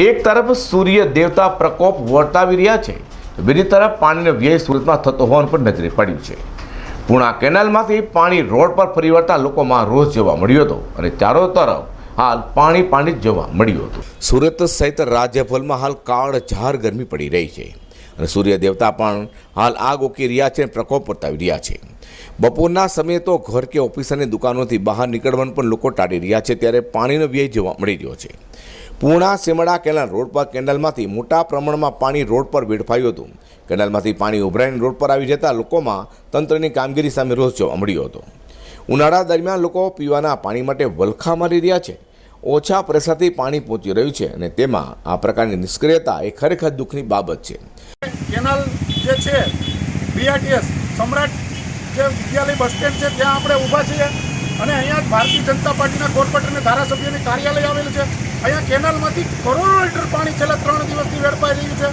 એક તરફ સૂર્ય દેવતા પ્રકોપ વર્તાવી રહ્યા છે, બીજી તરફ પાણીનો વ્યય સુરતમાં થતો હોવાનું પણ નજરે પડ્યું છે. પૂર્ણા કેનાલમાંથી પાણી રોડ પર ફરી વળતા લોકોમાં રોષ જોવા મળ્યો હતો અને ચારો તરફ હાલ પાણી જ જોવા મળ્યું હતું. સુરત સહિત રાજ્યભરમાં હાલ કાળઝાળ ગરમી પડી રહી છે અને સૂર્ય દેવતા પણ હાલ આગ ઓકી રહ્યા છે અને પ્રકોપ વર્તાવી રહ્યા છે. બપોરના સમયે તો ઘર કે ઓફિસ અને દુકાનોથી બહાર નીકળવાનું પણ લોકો ટાળી રહ્યા છે, ત્યારે પાણીનો વ્યય જોવા મળી રહ્યો છે. પૂર્ણા સેમડા કેનાલ રોડ પર કેનાલમાંથી મોટા પ્રમાણમાં પાણી રોડ પર વેડફાયું હતું. કેનાલમાંથી પાણી ઉભરાઈને રોડ પર આવી જતા લોકોમાં તંત્રની કામગીરી સામે રોષ જોવા મળ્યો હતો. ઉનાળા દરમિયાન લોકો પીવાના પાણી માટે વલખા મારી રહ્યા છે. ઓછા પૈસાથી પાણી પહોંચી રહ્યું છે અને તેમાં આ પ્રકારની નિષ્ક્રિયતા એ ખરેખર દુઃખની બાબત છે. કેનાલ જે છે બીઆરટીએસ સમ્રાટ જે વિદ્યાલય બસ સ્ટેન્ડ છે ત્યાં આપણે ઊભા છીએ અને અહીંયા ભારતીય જનતા પાર્ટીના કોર્પોરેટર અને ધારાસભ્યની કાર્યાલય આવેલું છે. અહીંયા કેનાલમાંથી કરોડો લીટર પાણી છેલ્લા 3 દિવસથી વેડફાઈ રહ્યું છે.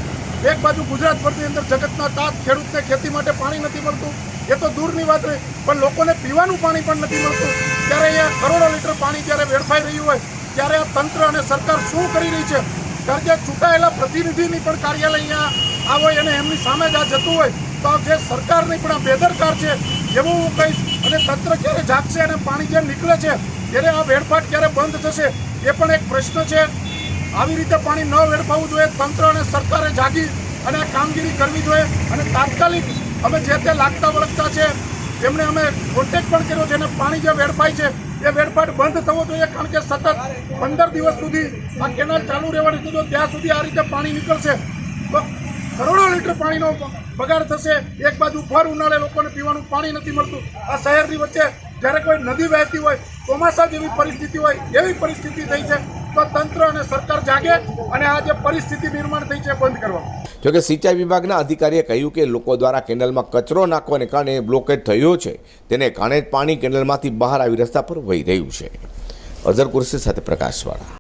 એક બાજુ ગુજરાતભરની અંદર જગતના તાત ખેડૂતને ખેતી માટે પાણી નથી મળતું, એ તો દૂરની વાત રહી, પણ લોકોને પીવાનું પાણી પણ નથી મળતું. ત્યારે અહીંયા કરોડો લીટર પાણી જ્યારે વેડફાઈ રહ્યું હોય ત્યારે આ તંત્ર અને સરકાર શું કરી રહી છે? કારણ કે ચૂંટાયેલા પ્રતિનિધિની પણ કાર્યાલય અહીંયા આ હોય અને એમની સામે જ આ જતું હોય તો આ જે સરકાર નહીં પણ આ બેદરકાર છે એવું હું કહીશ. અને તંત્ર ક્યારે જાગશે અને પાણી જે નીકળે છે ત્યારે આ વેડફાટ ક્યારે બંધ થશે એ પણ એક પ્રશ્ન છે. આવી રીતે પાણી ન વેડફાવવું જોઈએ. તંત્ર અને સરકારે જાગી અને આ કામગીરી કરવી જોઈએ અને તાત્કાલિક અમે જે તે લાગતા વળગતા છે એમને અમે કોન્ટેક્ટ પણ કર્યો છે અને પાણી જે વેડફાય છે એ વેડફાટ બંધ થવો જોઈએ. કારણ કે સતત 15 દિવસ સુધી આ કેનાલ ચાલુ રહેવાની છે. ત્યાં સુધી આ રીતે પાણી નીકળશે તો કરોડો લીટર પાણીનો બગાડ થશે. એક બાજુ ભર ઉનાળે લોકોને પીવાનું પાણી નથી મળતું. આ શહેરની વચ્ચે જ્યારે કોઈ નદી વહેતી હોય, ચોમાસા જેવી પરિસ્થિતિ હોય, એવી પરિસ્થિતિ થઈ છે તો તંત્ર અને સરકાર જાગે અને આ જે પરિસ્થિતિ નિર્માણ થઈ છે બંધ કરવા. જોકે સિંચાઈ વિભાગના અધિકારીએ કહ્યું કે લોકો દ્વારા કેનાલમાં કચરો નાખવાને કારણે બ્લોકેજ થયો છે, તેને કારણે જ પાણી કેનાલમાંથી બહાર આવી રસ્તા પર વહી રહ્યું છે. અઝર કુર્સી સાથે પ્રકાશવાળા.